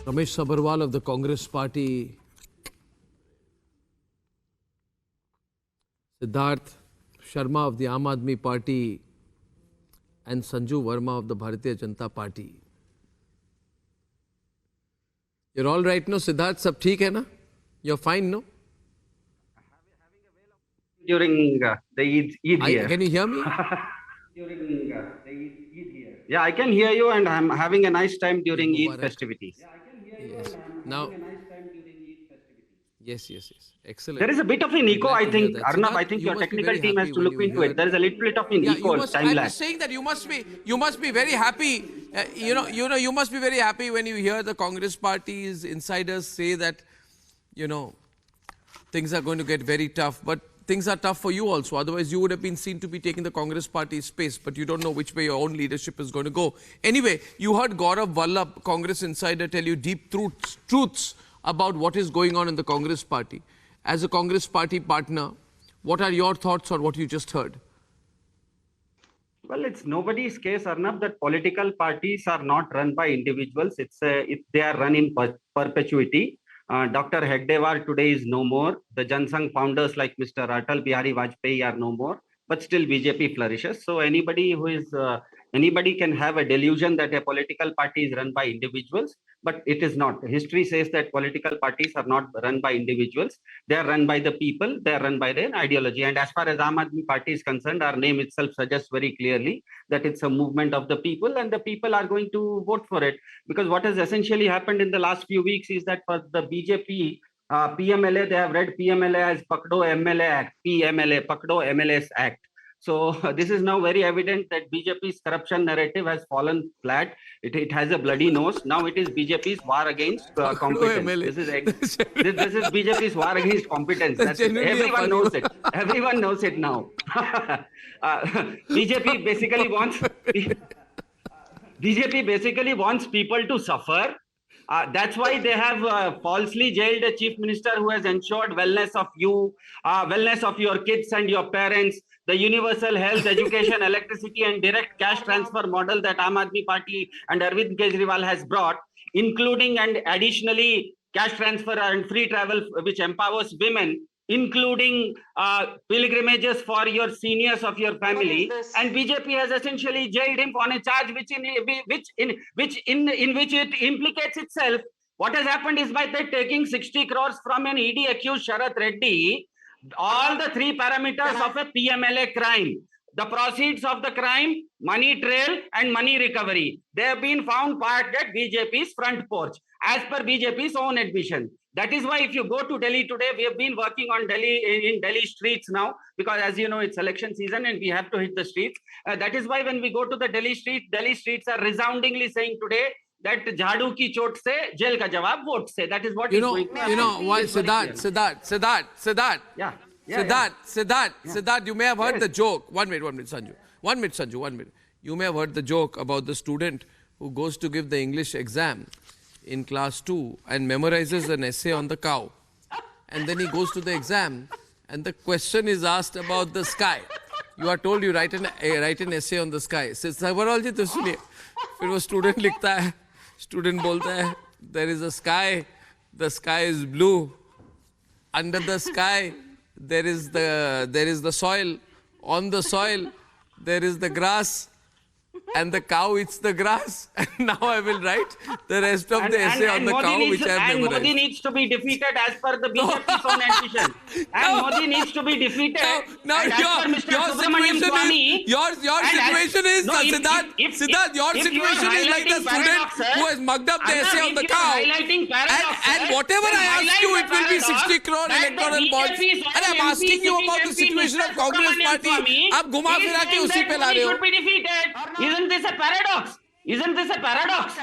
Ramesh Sabharwal of the Congress Party, Siddharth Sharma of the Aam Aadmi Party, and Sanju Verma of the Bharatiya Janata Party. You're all right, no? Siddharth, sab theek hai na? You're fine, no? During the Eid here. Can you hear me? During the Eid here. Yeah, I can hear you, and I'm having a nice time during Eid festivities. Yeah, I can hear you, Yes. and I'm Now, having a nice time during Eid festivities. yes. Excellent. There is a bit of an echo, I think. Arnab, I think your must be technical very team has happy to when look you into hear it. There is a little bit of an echo, time I'm lag. just saying that you must be very happy. You must be very happy when you hear the Congress Party's insiders say that, things are going to get very tough. But things are tough for you also. Otherwise, you would have been seen to be taking the Congress Party's space. But you don't know which way your own leadership is going to go. Anyway, you heard Gaurav Vallabh, Congress insider, tell you deep truths about what is going on in the Congress Party. As a Congress Party partner, what are your thoughts on what you just heard? Well, it's nobody's case, Arnab, that political parties are not run by individuals. They are run in perpetuity. Dr. Hegdewar today is no more. The Jansangh founders like Mr. Atal Bihari Vajpayee are no more. But still, BJP flourishes. So anybody can have a delusion that a political party is run by individuals, but it is not. History says that political parties are not run by individuals. They are run by the people. They are run by their ideology. And as far as Aam Aadmi Party is concerned, our name itself suggests very clearly that it's a movement of the people, and the people are going to vote for it. Because what has essentially happened in the last few weeks is that for the BJP, PMLA, they have read PMLA as Pakdo MLA Act, PMLA, Pakdo MLAs Act. So this is now very evident that BJP's corruption narrative has fallen flat. It has a bloody nose. Now it is BJP's war against competence. This is BJP's war against competence. Everyone knows it. Everyone knows it now. BJP basically wants people to suffer. That's why they have falsely jailed a chief minister who has ensured wellness of you, wellness of your kids and your parents, the universal health, education, electricity, and direct cash transfer model that Aam Aadmi Party and Arvind Kejriwal has brought, including and additionally cash transfer and free travel, which empowers women, including pilgrimages for your seniors of your family. And BJP has essentially jailed him on a charge in which it implicates itself. What has happened is by taking 60 crores from an ED accused Sharath Reddy, all the three parameters of a PMLA crime, the proceeds of the crime, money trail, and money recovery, they have been found parked at BJP's front porch, as per BJP's own admission. That is why if you go to Delhi today, we have been working on Delhi streets now, because as you know, it's election season and we have to hit the streets. That is why when we go to the Delhi streets are resoundingly saying today that jhadu ki chot se, jail ka jawab vote se. That is what is going on. Why, Siddharth. Siddharth, you may have heard the joke. One minute, Sanju. You may have heard the joke about the student who goes to give the English exam in class 2 and memorizes an essay on the cow. And then he goes to the exam and the question is asked about the sky. You are told you write an essay on the sky. Says Sabharwal ji, to suniye. फिर वो student लिखता है, student बोलता है, there is a sky, the sky is blue. Under the sky, there is the soil. On the soil, there is the grass. And the cow eats the grass. And now I will write the rest of the essay on the cow, which I have memorized. And Modi needs to be defeated as per the BJP's own ambition. And Modi needs to be defeated. Now your situation is Siddharth, your situation is like the student who has mugged up the essay on the cow. And whatever I ask you, it will be 60 crore electoral bonds. And I'm asking you about the situation of Congress Party. आप घुमा फिरा के उसी पे ला रहे हो. Isn't this a paradox? Isn't this a paradox?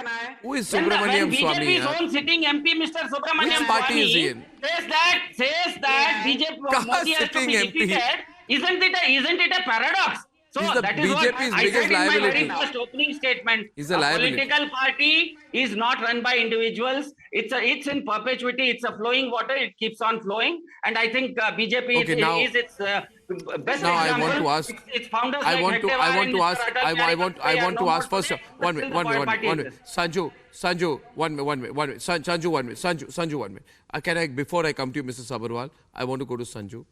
Who is Subramaniam Swamy? BJP's own sitting MP, Mr. Subramaniam Which party Swamy, is he in? says that BJP Modi has to be defeated. Isn't it a paradox? So He's the that is what BJP's I biggest said in my liability. very first opening statement. He's a liability. Political party is not run by individuals. It's in perpetuity. It's a flowing water. It keeps on flowing. And I think BJP Okay, now- is its best Now I example. want to ask. Its founders I like want to. I Hedgewar want and to Mr. ask. Atal I Bihari want. I Vajpayee want are to no ask more first. today, but One still minute. the One minute. party One minute. exists. Sanju. One minute. Sanju. 1 minute. Sanju. 1 minute. Can I? Before I come to you, Mr. Sabharwal, I want to go to Sanju.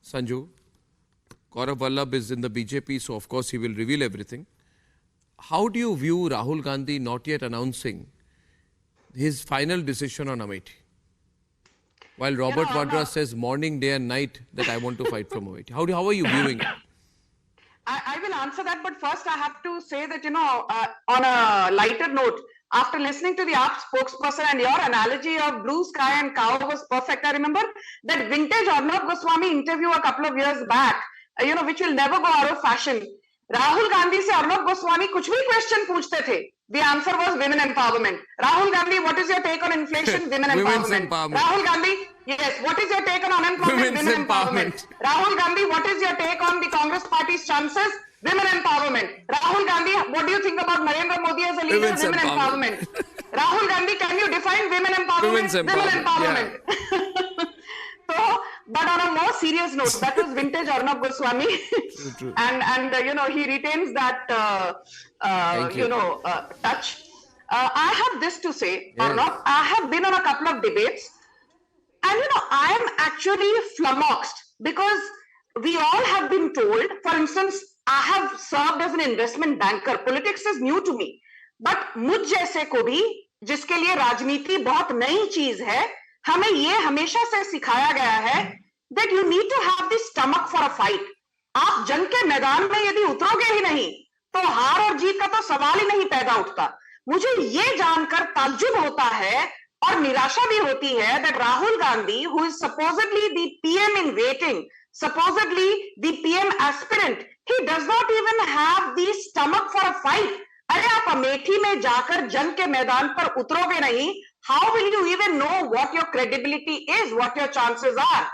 Sanju. Gaurav Vallabh is in the BJP, so of course he will reveal everything. How do you view Rahul Gandhi not yet announcing his final decision on Amethi? While Robert Vadra says morning, day and night that I want to fight from Amethi. How are you viewing it? I will answer that, but first I have to say that, on a lighter note, after listening to the AAP spokesperson and your analogy of blue sky and cow was perfect. I remember that vintage Arnab Goswami interview a couple of years back, which will never go out of fashion. Rahul Gandhi se Arnab Goswami kuch bhi question पूछते थे. The answer was women empowerment. Rahul Gandhi, what is your take on inflation? Women Women's empowerment. empowerment. Rahul Gandhi, yes. What is your take on unemployment? Women's Women empowerment. Rahul Gandhi, what is your take on the Congress party's chances? Women empowerment. Rahul Gandhi, what do you think about Narendra Modi as a leader? Women's Women empowerment. Rahul Gandhi, can you define women empowerment? Women's empowerment, So, but on a more serious note, that was vintage Arnab Goswami, True. and he retains that Thank you. touch. I have this to say, Yes. Arnab. I have been on a couple of debates, and I am actually flummoxed because we all have been told. For instance, I have served as an investment banker. Politics is new to me, but मुझ जैसे को भी जिसके लिए राजनीति बहुत नई चीज है, हमें ये हमेशा से सिखाया गया है that you need to have the stomach for a fight. आप जंग के मैदान में यदि उतरोगे ही नहीं, तो हार और जीत का तो सवाल ही नहीं पैदा उठता. मुझे ये जानकर ताज्जुब होता है और निराशा भी होती है that Rahul Gandhi, who is supposedly the PM in waiting, supposedly the PM aspirant, he does not even have the stomach for a fight. अरे आप अमेठी में जाकर जंग के मैदान पर उतरोगे नहीं, how will you even know what your credibility is, what your chances are?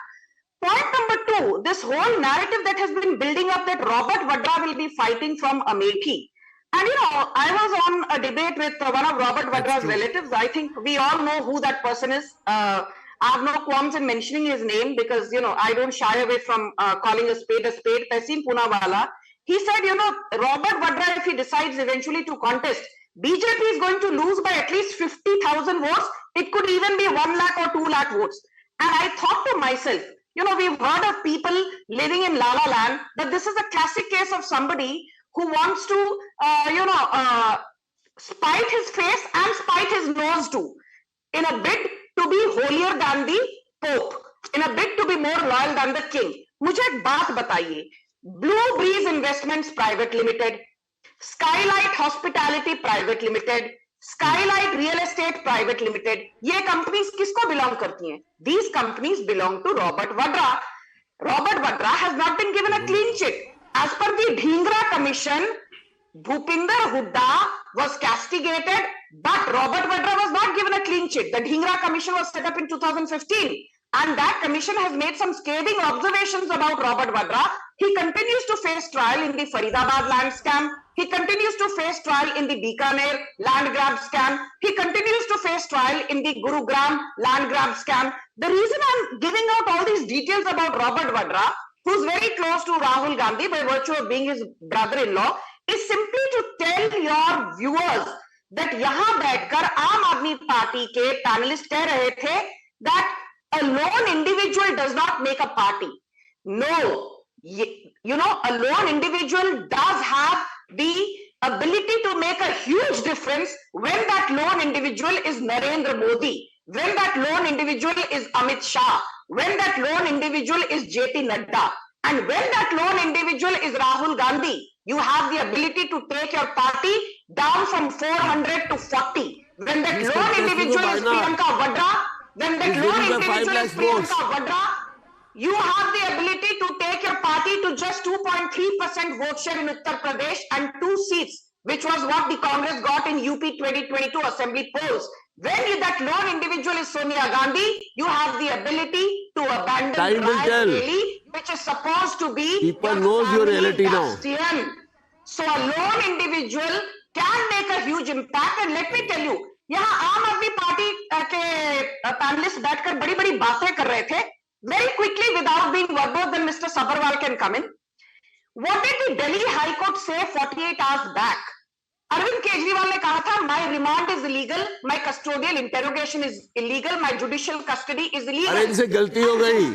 Point number 2, this whole narrative that has been building up that Robert Vadra will be fighting from Amethi. And I was on a debate with one of Robert Vadra's relatives. I think we all know who that person is. I have no qualms in mentioning his name because, I don't shy away from calling a spade. Tehseen Poonawala. He said, Robert Vadra, if he decides eventually to contest, BJP is going to lose by at least 50,000 votes. It could even be 1 lakh or 2 lakh votes. And I thought to myself, we've heard of people living in La La Land, but this is a classic case of somebody who wants to, spite his face and spite his nose too, in a bid to be holier than the Pope, in a bid to be more loyal than the king. मुझे एक बात बताइए, Blue Breeze Investments Private Limited, Skylight Hospitality Private Limited, Skylight Real Estate Private Limited, ये companies किसको belong करती हैं? These companies belong to Robert Vadra. Robert Vadra has not been given a clean chit. As per the Dhingra Commission, Bhupinder Hooda was castigated, but Robert Vadra was not given a clean chit. The Dhingra Commission was set up in 2015, and that commission has made some scathing observations about Robert Vadra. He continues to face trial in the Faridabad land scam. He continues to face trial in the Bikaner land grab scam. He continues to face trial in the Gurugram land grab scam. The reason I'm giving out all these details about Robert Vadra, who's very close to Rahul Gandhi by virtue of being his brother-in-law, is simply to tell your viewers that यहाँ बैठकर आम Aadmi Party के panelist कह रहे थे that a lone individual does not make a party. No, a lone individual does have the ability to make a huge difference when that lone individual is Narendra Modi, when that lone individual is Amit Shah, when that lone individual is JP Nadda, and when that lone individual is Rahul Gandhi. You have the ability to take your party down from 400 to 40. When that lone individual is Priyanka Vadra, when that lone individual is Priyanka Vadra, you have the ability to take your party to just 2.3% vote share in Uttar Pradesh and 2 seats, which was what the Congress got in UP 2022 assembly polls. When that lone individual is Sonia Gandhi, you have the ability to abandon Rae Bareli. which is supposed to be People knows your family reality now. bastion. So a lone individual can make a huge impact. And let me tell you, यहाँ आम Aadmi Party के panelist बैठकर बड़ी बड़ी बातें कर रहे थे. Very quickly, without being verbose, then Mr. Sabharwal can come in. What did the Delhi High Court say 48 hours back? Arvind Kejriwal ने कहा था, my remand is illegal, my custodial interrogation is illegal, my judicial custody is illegal. अरे इनसे गलती हो गई.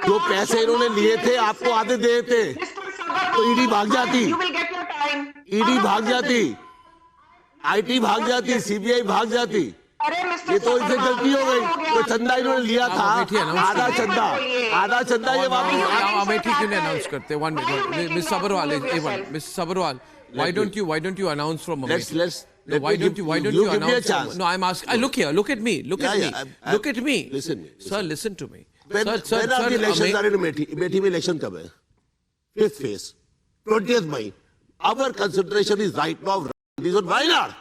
जो पैसे इन्होंने लिए थे आपको आधे दिए थे, तो ईडी भाग जाती. You will get your time. ED भाग जाती, आईटी भाग जाती, सीबीआई भाग जाती. अरे मिस्टर ये तो इनसे गलती हो गई. तो चंदा इन्होंने लिया था, आधा चंदा ये वापस. अमेठी क्यों नहीं अनाउंस करते? One minute, Miss Sabharwal, Miss Sabharwal, why don't you announce from Amethi? No, why don't you give me a announce? chance. No, I'm asking. Look here, look at me, look at me, look at me. Listen. Sir, listen to me. When are the elections are in Amethi? Amethi में election कब है? 5th phase, 20th May. Our consideration is right now. This on Wayanad.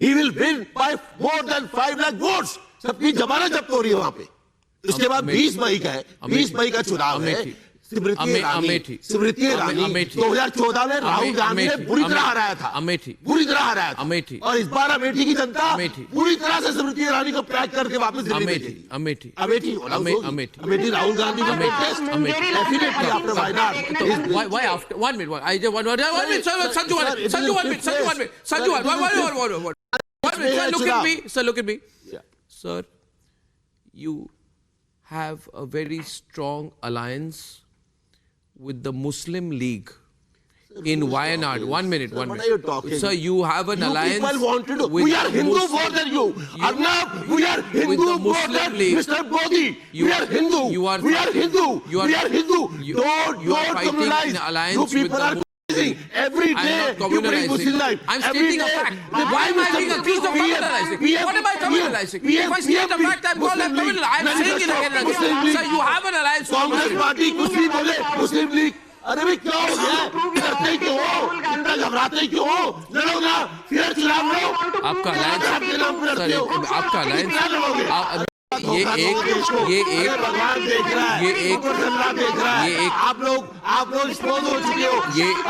He will win by more than 5 lakh votes. सबकी जमानत जब्त हो रही है वहां पे. उसके बाद 20 मई का है, 20 मई का चुनाव है. स्मृति ईरानी 2014 में राहुल गांधी ने बुरी तरह हराया था. बुरी तरह हराया था. और इस बार अमेठी की जनता पूरी तरह से स्मृति ईरानी को पैक करके वापस दिल्ली भेजेगी. अमेठी राहुल गांधी का protest definitely after Wayanad. Why after? 1 minute. I just one minute. Sanju, one minute. Sir, look at me. Sir, look at me. Sir, you have a very strong alliance with the Muslim League in Wayanad. 1 minute. What are you talking? Sir, you have an alliance. People wanted to. with We are Hindu Muslim- more than you. Arnab, we are Hindu the more Muslim than League. Mr. Modi. You We are- are Hindu. you are- We are Hindu. you are- We are Hindu. you- Don't you are fighting communalize. in alliance You with people the are communalizing. Every I'm day not you bring Muslim communalizing. life. I'm Every stating a day. fact. Then Why am I Mr. being accused of PM, communalizing? PM, What am I communalizing? PM, If I state a PM, fact, I'm called Muslim League. communal. I'm saying it again and Muslim again. League. Sir, you have an alliance with Congress Muslim. Party कुछ भी बोले मुस्लिम league. अरे भाई क्या हो गया? डरते क्यों हो? इतना घबराते क्यों हो? लड़ो ना, फिर चुनाव लड़ो. आपका alliance- आपके नाम पे लड़ते हो. आपका alliance- क्या लड़ोगे? ये एक भगवान देख रहा है, ये एक- ऊपर से अल्लाह देख रहा है. ये एक- आप लोग एक्सपोज हो चुके हो.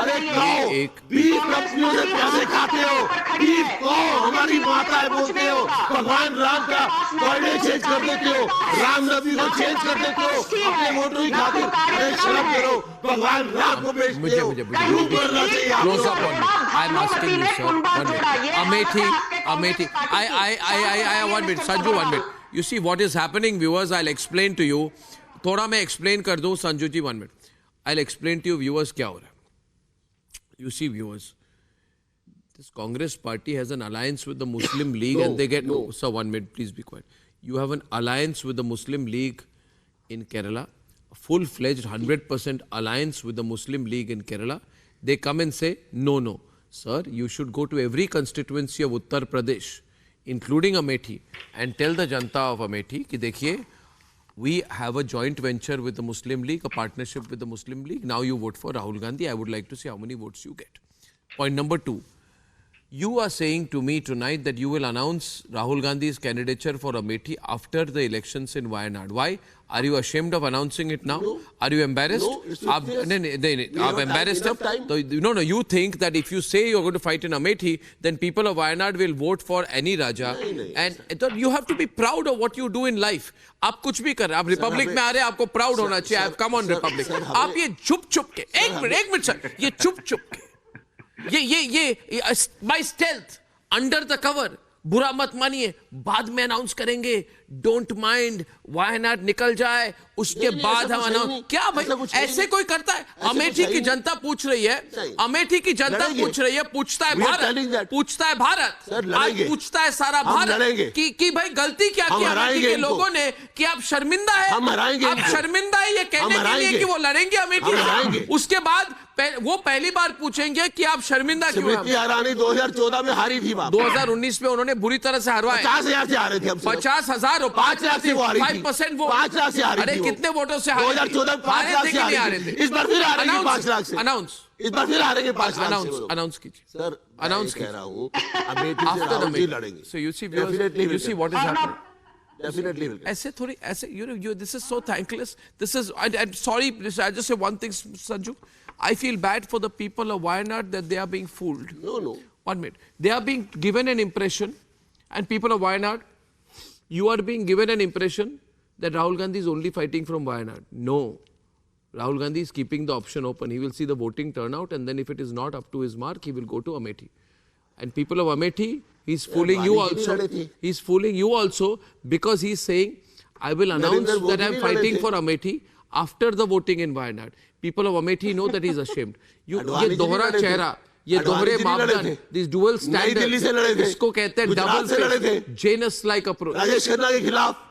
अरे ये कहो एक- बीफ कंपनियों से पैसे खाते हो. बीफ कहो हमारी माता है बोलते हो. भगवान राम का बर्थडे चेंज कर देते हो. रामनवमी को चेंज कर देते हो अपने वोटों की खातिर. अरे शर्म करो. भगवान राम को बेचते हो. क्यों करना चाहिए आप Close लोगों up को? on me. I'm asking you, sir. 1 minute. Amethi. I 1 minute. Sanju, 1 minute. You see what is happening, viewers. I'll explain to you. थोड़ा मैं explain कर दूं, संजू जी. 1 minute. I'll explain to you, viewers, क्या हो रहा है. You see, viewers. This Congress party has an alliance with the Muslim League, and they get. Oh, sir, 1 minute. Please be quiet. You have an alliance with the Muslim League in Kerala. A full-fledged 100% alliance with the Muslim League in Kerala. They come and say, no. Sir, you should go to every constituency of Uttar Pradesh, including Amethi, and tell the Janta of Amethi कि देखिए, we have a joint venture with the Muslim League, a partnership with the Muslim League. Now you vote for Rahul Gandhi. I would like to see how many votes you get. Point number 2. You are saying to me tonight that you will announce Rahul Gandhi's candidature for Amethi after the elections in Wayanad. Why? Are you ashamed of announcing it now? No. Are you embarrassed? No, it's not fair. आप have embarrassed enough time. No, you think that if you say you're going to fight in Amethi, then people of Wayanad will vote for any Raja. And you have to be proud of what you do in life. आप कुछ भी कर रहे हैं, आप Republic में आ रहे हैं, आपको प्राउड होना चाहिए. Come on Republic. आप ये छुप के एक मिनट सर, ये छुप के ये by stealth under the cover बुरा मत मानिए, बाद में अनाउंस करेंगे. डोंट माइंड, वायनाड निकल जाए उसके बाद हम अनाउंस. क्या भाई ऐसे कोई करता है? अमेठी की जनता पूछ रही है, अमेठी की जनता पूछ रही है, पूछता है भारत, आज पूछता है सारा भारत कि भाई गलती क्या की अमेठी के लोगों ने कि आप शर्मिंदा है, आप शर्मिंदा है ये कहने के लिए कि वो लड़ेंगे अमेठी. उसके बाद वो पहली बार पूछेंगे कि आप शर्मिंदा क्यों हैं. 2014 में हारी थी. 2019 में उन्होंने बुरी तरह से हरवाए. 50,000 से हारे थे. 50,000 और 5 लाख से वो हारी थी. 5% वो 5 लाख से हारी थी. अरे कितने वोटों से हारे? 2014 में 5 लाख से हारे थे. इस बार फिर हारेंगे 5 लाख से. अनाउंस इस बार फिर हारेंगे 5 लाख से. अनाउंस कीजिए सर, अनाउंस कह रहा हूँ अमेठी से राहुल जी लड़ेंगे. So you see what is happening. Definitely will get. ऐसे थोड़ी ऐसे this is so thankless. This is I'm sorry. I just say one thing, Sanju. I feel bad for the people of Wayanad that they are being fooled. No. 1 minute. They are being given an impression, and people of Wayanad, you are being given an impression that Rahul Gandhi is only fighting from Wayanad. No. Rahul Gandhi is keeping the option open. He will see the voting turnout, and then if it is not up to his mark, he will go to Amethi. And people of Amethi, he's fooling you also. He's fooling you also because he's saying, I will announce that I'm fighting for Amethi after the voting in Wayanad. People of Amethi know that he's ashamed. ये दोहरा चेहरा, ये दोहरे मापदंड, these dual standards, इसको कहते हैं double face, Janus-like approach. Rajesh Khanna के खिलाफ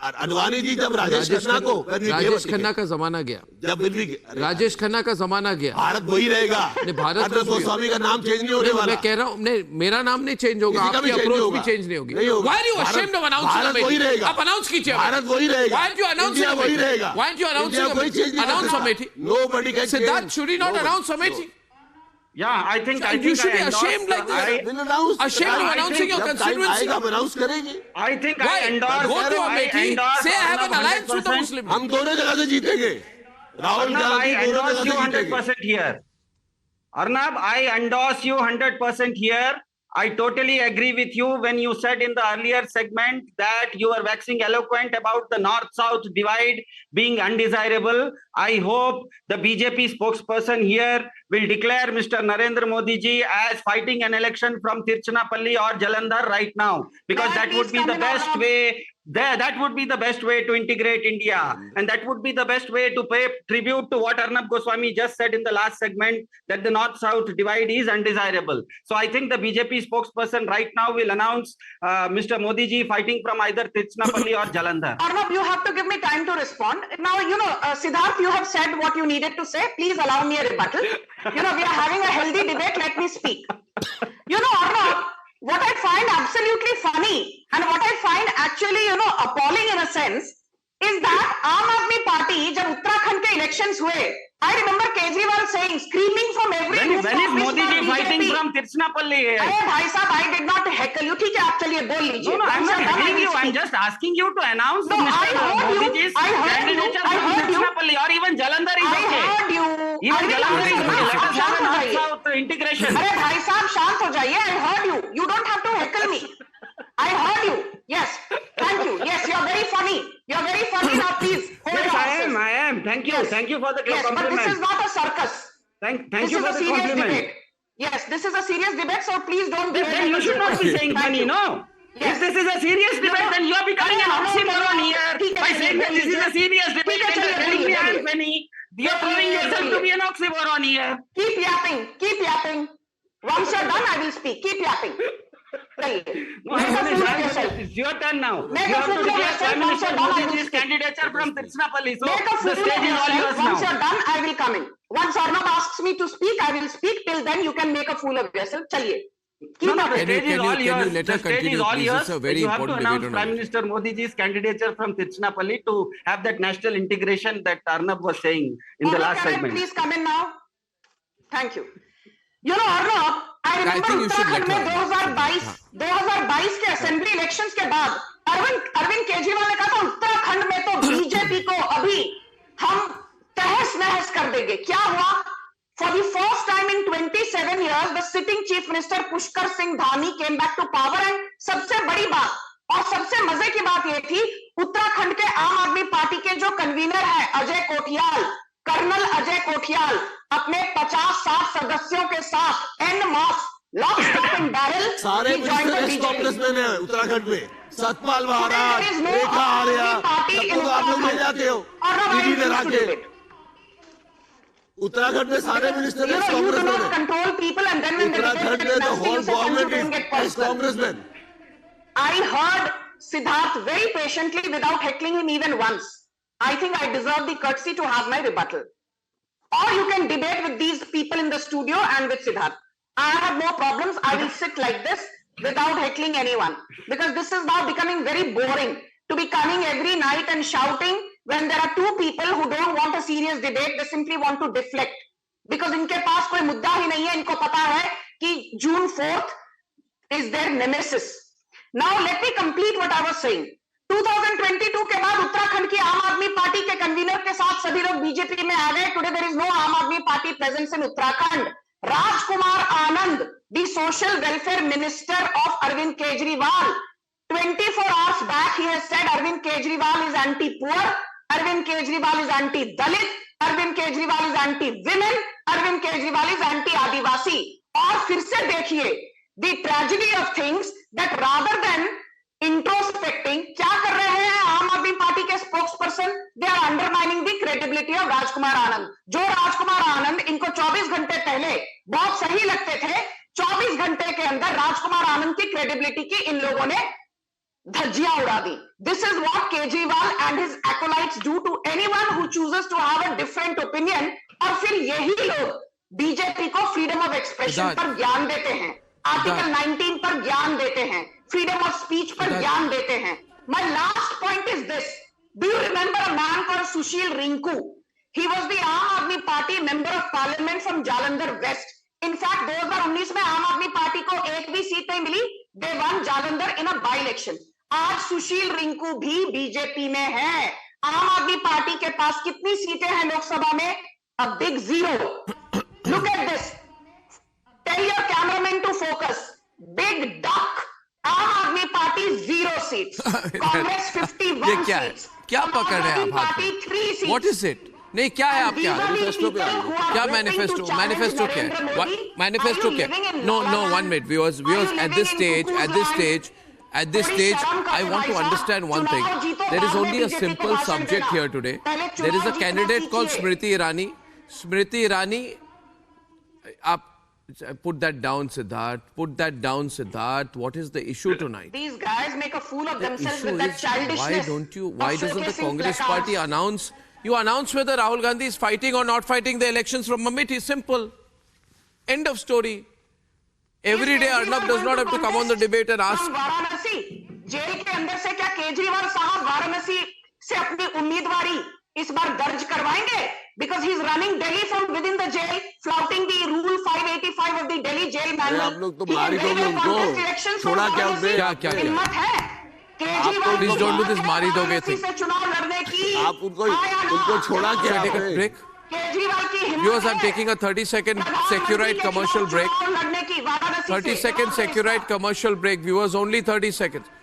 अडवाणी जी जब राजेश खन्ना को राजेश खन्ना का जमाना गया, जब राजेश खन्ना का जमाना गया, भारत वही रहेगा, भारत गोस्वामी का नाम चेंज नहीं होने वाला। मैं कह रहा हूँ मेरा नाम नहीं चेंज होगा, आपकी अप्रोच भी चेंज नहीं होगी। Why are you ashamed of announcing Amethi? आप अनाउंस कीजिए। भारत वही रहेगा। Why aren't you announcing Amethi? Why aren't you announcing Amethi? Nobody can change. Siddharth, should he not announce Amethi? Yeah, I think you should be ashamed like this. Ashamed of announcing your constituency. Announce करेंगे। I think Why? I endorse. Go to Amethi, say I have an alliance with the Muslim. हम दोनों जगह से जीतेंगे। Rahul Arnab, I Gandhi दोनों endorse जगह you से जीतेंगे। 100% here. Arnab, I endorse you 100% here. I totally agree with you when you said in the earlier segment that you are waxing eloquent about the north-south divide being undesirable. I hope the BJP spokesperson here will declare Mr. Narendra Modi ji as fighting an election from Tiruchirappalli or Jalandhar right now, because May I that would please be the come in, best Arnab? way. That would be the best way to integrate India, and that would be the best way to pay tribute to what Arnab Goswami just said in the last segment, that the north-south divide is undesirable. So I think the BJP spokesperson right now will announce Mr. Modi ji fighting from either Tiruchirappalli or Jalandhar. Arnab, you have to give me time to respond. Now, Siddharth, you have said what you needed to say. Please allow me a rebuttal. We are having a healthy debate. Let me speak. Arnab, what I find absolutely funny and what I find actually, appalling in a sense is that Aam Aadmi Party, जब उत्तराखंड के elections हुए, I remember Kejriwal saying, screaming from every rooftop, When is Modi ji BJP. fighting from Tiruchirappalli? अरे भाई साहब, I did not heckle you. ठीक है, आप चलिए बोल लीजिए. No, I'm Once not you're done, I heckling will you. I'm speak. just asking you to announce No, I heard Mr. Modi you. ji's I heard you. candidature I from heard you. Tiruchirappalli or even Jalandhar is I okay. heard you. Even I will Jalandhar is agree. okay. Let us have शांत a हो जाइए. north-south integration. अरे भाई साहब शांत हो जाइए. I heard you. You don't have to heckle me. I heard you. Yes. Thank you. Yes, you're very funny. You're very funny now. Please hold Yes, your I horses. am. I am. Thank you. Yes. Thank you for the Yes, but this is compliment. not a circus. Thank This you is for a the serious compliment. debate. Yes, this is a serious debate. So please don't. behave Then you like should a not be saying Thank funny, you. no? Yes. If this is a serious debate, then you are becoming an oxymoron here ठीक है, by चलिए, saying that this is a serious debate ठीक है, and you're चलिए, telling me चलिए, I'm चलिए. funny. You're proving yourself to be an oxymoron here. Keep yapping. Keep yapping. Once you're done, I will speak. Keep yapping. चलिए. No, Make a I'm fool of finished. yourself. It's your turn now. Make You a have to fool of declare yourself Prime once Minister you're done, I will Modi's speak. candidature from Tiruchirappalli. So Make a the fool stage of is all yours yourself. Once now. you're done, I will come in. Once Arnab asks me to speak, I will speak. Till then, you can make a fool of yourself. चलिए. Keep No, up. the Can stage you is all let yours. her The stage continue, is all please? yours. It's a very You have to important announce debate on Prime it. Minister Modi ji's candidature from Tiruchirappalli to have that national integration that Arnab was saying in the Arnab, last can I segment. please come in now? Thank you. Arnab, I remember think you should Uttarakhand let में her. 2022 के assembly elections के बाद अरविंद केजरीवाल ने कहा था उत्तराखंड में तो BJP को अभी हम तहस नहस कर देंगे. क्या हुआ? For the first time in 27 years, the sitting Chief Minister Pushkar Singh Dhami came back to power and सबसे बड़ी बात और सबसे मजे की बात ये थी उत्तराखंड के आम आदमी पार्टी के जो कन्वीनर है अजय कोठियाल, कर्नल अजय कोठियाल अपने 50-60 सदस्यों के साथ en masse lock stock and barrel सारे कांग्रेसमैन है उत्तराखंड में. सतपाल महाराज, रेखा आर्या, सबको तो आप लोग ले जाते हो टीवी में लाके. उत्तराखंड में सारे minister You do congressman not है. control people and then when the debate Uttarakhand gets में the nasty, you whole say Sanju, don't government get is personal. Congressman. I heard Siddharth very patiently without heckling him even once. I think I deserve the courtesy to have my rebuttal. Or you can debate with these people in the studio and with Siddharth. I have no problems. I will sit like this without heckling anyone. Because this is now becoming very boring to be coming every night and shouting when there are two people who don't want a serious debate. They simply want to deflect. Because इनके पास कोई मुद्दा ही नहीं है. इनको पता है कि June 4th is their nemesis. Now let me complete what I was saying. 2022 के बाद उत्तराखंड की आम आदमी पार्टी के कन्वीनर के साथ सभी लोग बीजेपी में आ गए. टुडे देयर इज नो आम Aadmi party presence in Uttarakhand. Rajkumar Anand, the social welfare minister of Arvind Kejriwal, 24 hours back he has said Arvind Kejriwal is anti-poor, Arvind Kejriwal is anti-Dalit, Arvind Kejriwal is anti-women, Arvind Kejriwal is anti-Adivasi. और फिर से देखिए the tragedy of things that rather than introspecting, क्या कर रहे हैं आम Aadmi Party के spokesperson? They are undermining the credibility of Rajkumar Anand. जो राजकुमार आनंद इनको 24 घंटे पहले बहुत सही लगते थे, 24 घंटे के अंदर राजकुमार आनंद की क्रेडिबिलिटी की इन लोगों ने धज्जियां उड़ा दी. This is what Kejriwal and his acolytes do to anyone who chooses to have a different opinion. और फिर यही लोग बीजेपी को फ्रीडम ऑफ एक्सप्रेशन पर ज्ञान देते हैं, आर्टिकल 19 पर ज्ञान देते हैं, फ्रीडम ऑफ स्पीच पर ज्ञान देते हैं. My last point is this. Do you remember a man called Sushil Rinku? He was the Aam Aadmi Party member of parliament from Jalandhar west. In fact 2019 में आम आदमी पार्टी को एक भी सीट नहीं मिली. They won Jalandhar in a by election. आज सुशील रिंकू भी बीजेपी में है. आम आदमी पार्टी के पास कितनी सीटें हैं लोकसभा में? A big zero. Look at this. Tell your cameraman to focus. Big duck. Aam Aadmi party 0 seats, Congress 51 ये क्या है? सीट्स, क्या पकड़ रहे हैं आप हाथ पार्टी में? 3 सीट्स. What is it? नहीं, क्या है आपके हाथ? मैनिफेस्टो पे आ गए. क्या मैनिफेस्टो? मैनिफेस्टो क्या है? मैनिफेस्टो क्या? No, 1 minute. Viewers, at this stage, I want to understand one thing. There is only a simple subject here today. There is a candidate called Smriti Irani. Smriti Irani, put that down, Siddharth. Put that down, Siddharth. What is the issue tonight? These guys make a fool of The themselves issue with that is, childishness. why of doesn't the showcasing Congress placards. party announce? You announce whether Rahul Gandhi is fighting or not fighting the elections from Amity. Simple. End of story. Every day Arnab does not have to come on the debate and ask. हम Varanasi jail के अंदर से क्या केजरीवाल साहब वाराणसी से अपनी उम्मीदवारी इस बार दर्ज करवाएंगे? Because he is running Delhi from within the jail, flouting the rule 585 of the Delhi jail manual. आप लोग तो He मार ही can दोगे win उनको. contest elections from छोड़ा क्या Varanasi. उनने? क्या? हिम्मत है केजरीवाल Please को don't do this, मार ही दोगे वाराणसी thing. से चुनाव लड़ने की. आप उनको आया ना? उनको छोड़ा क्या Take a आपने? break. केजरीवाल की हिम्मत Viewers, I'm है. taking a 30-second प्रधानमंत्री Securite के commercial खिलाफ break. चुनाव लड़ने की वाराणसी 30 से. second Securite commercial break. Viewers, only 30 seconds.